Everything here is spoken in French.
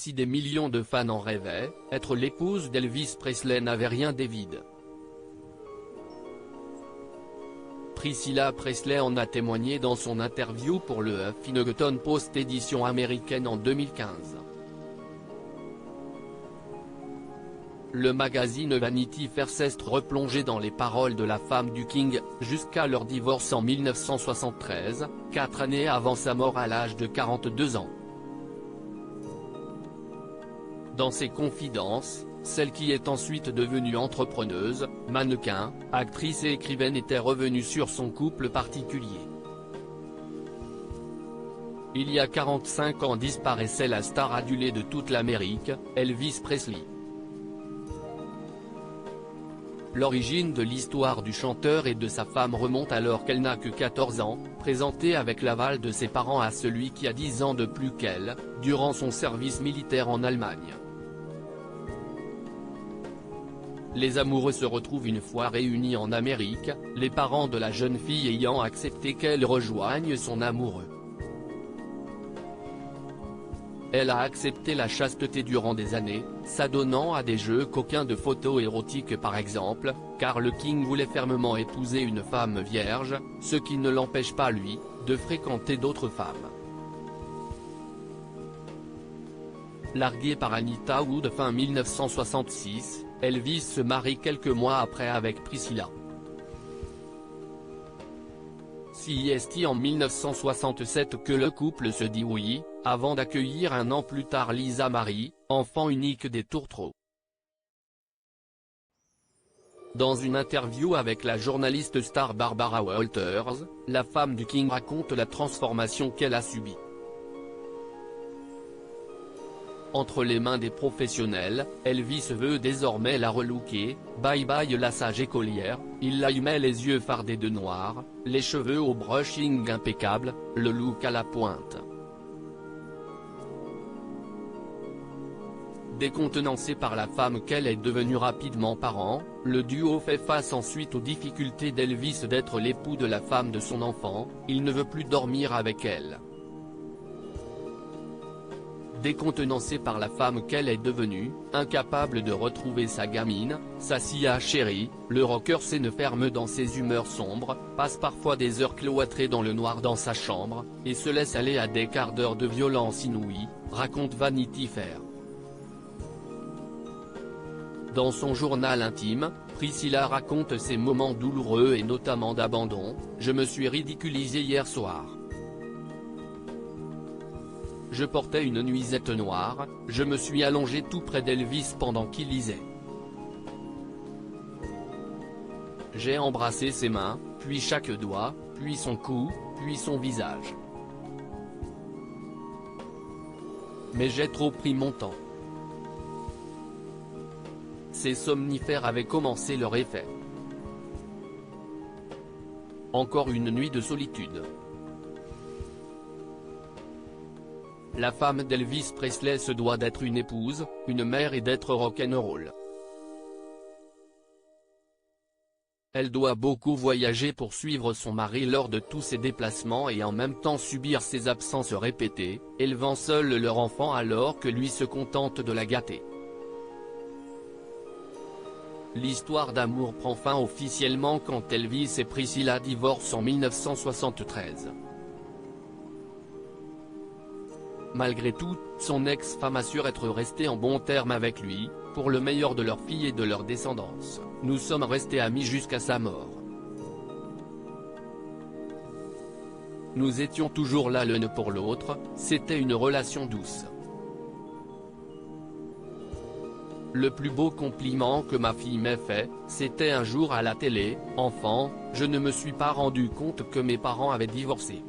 Si des millions de fans en rêvaient, être l'épouse d'Elvis Presley n'avait rien d'évident. Priscilla Presley en a témoigné dans son interview pour le Huffington Post édition américaine en 2015. Le magazine Vanity Fair s'est replongé dans les paroles de la femme du King, jusqu'à leur divorce en 1973, 4 années avant sa mort à l'âge de 42 ans. Dans ses confidences, celle qui est ensuite devenue entrepreneuse, mannequin, actrice et écrivaine était revenue sur son couple particulier. Il y a 45 ans disparaissait la star adulée de toute l'Amérique, Elvis Presley. L'origine de l'histoire du chanteur et de sa femme remonte alors qu'elle n'a que 14 ans, présentée avec l'aval de ses parents à celui qui a 10 ans de plus qu'elle, durant son service militaire en Allemagne. Les amoureux se retrouvent une fois réunis en Amérique, les parents de la jeune fille ayant accepté qu'elle rejoigne son amoureux. Elle a accepté la chasteté durant des années, s'adonnant à des jeux coquins de photos érotiques par exemple, car le King voulait fermement épouser une femme vierge, ce qui ne l'empêche pas lui, de fréquenter d'autres femmes. Largué par Anita Wood fin 1966, Elvis se marie quelques mois après avec Priscilla. Si est en 1967 que le couple se dit oui, avant d'accueillir un an plus tard Lisa Marie, enfant unique des Tourtereaux. Dans une interview avec la journaliste star Barbara Walters, la femme du King raconte la transformation qu'elle a subie. Entre les mains des professionnels, Elvis veut désormais la relooker, bye bye la sage écolière, il la met les yeux fardés de noir, les cheveux au brushing impeccable, le look à la pointe. Décontenancé par la femme qu'elle est devenue rapidement parent, le duo fait face ensuite aux difficultés d'Elvis d'être l'époux de la femme de son enfant, il ne veut plus dormir avec elle. Décontenancé par la femme qu'elle est devenue, incapable de retrouver sa gamine, sa Sia chérie, le rocker se ferme dans ses humeurs sombres, passe parfois des heures cloîtrées dans le noir dans sa chambre, et se laisse aller à des quarts d'heure de violence inouïe, raconte Vanity Fair. Dans son journal intime, Priscilla raconte ses moments douloureux et notamment d'abandon, « Je me suis ridiculisée hier soir. Je portais une nuisette noire, je me suis allongée tout près d'Elvis pendant qu'il lisait. J'ai embrassé ses mains, puis chaque doigt, puis son cou, puis son visage. Mais j'ai trop pris mon temps. Ces somnifères avaient commencé leur effet. Encore une nuit de solitude. » La femme d'Elvis Presley se doit d'être une épouse, une mère et d'être rock'n'roll. Elle doit beaucoup voyager pour suivre son mari lors de tous ses déplacements et en même temps subir ses absences répétées, élevant seul leur enfant alors que lui se contente de la gâter. L'histoire d'amour prend fin officiellement quand Elvis et Priscilla divorcent en 1973. Malgré tout, son ex-femme assure être restée en bons termes avec lui, pour le meilleur de leur fille et de leur descendance. « Nous sommes restés amis jusqu'à sa mort. Nous étions toujours là l'un pour l'autre, c'était une relation douce. Le plus beau compliment que ma fille m'ait fait, c'était un jour à la télé, « Enfant, je ne me suis pas rendu compte que mes parents avaient divorcé.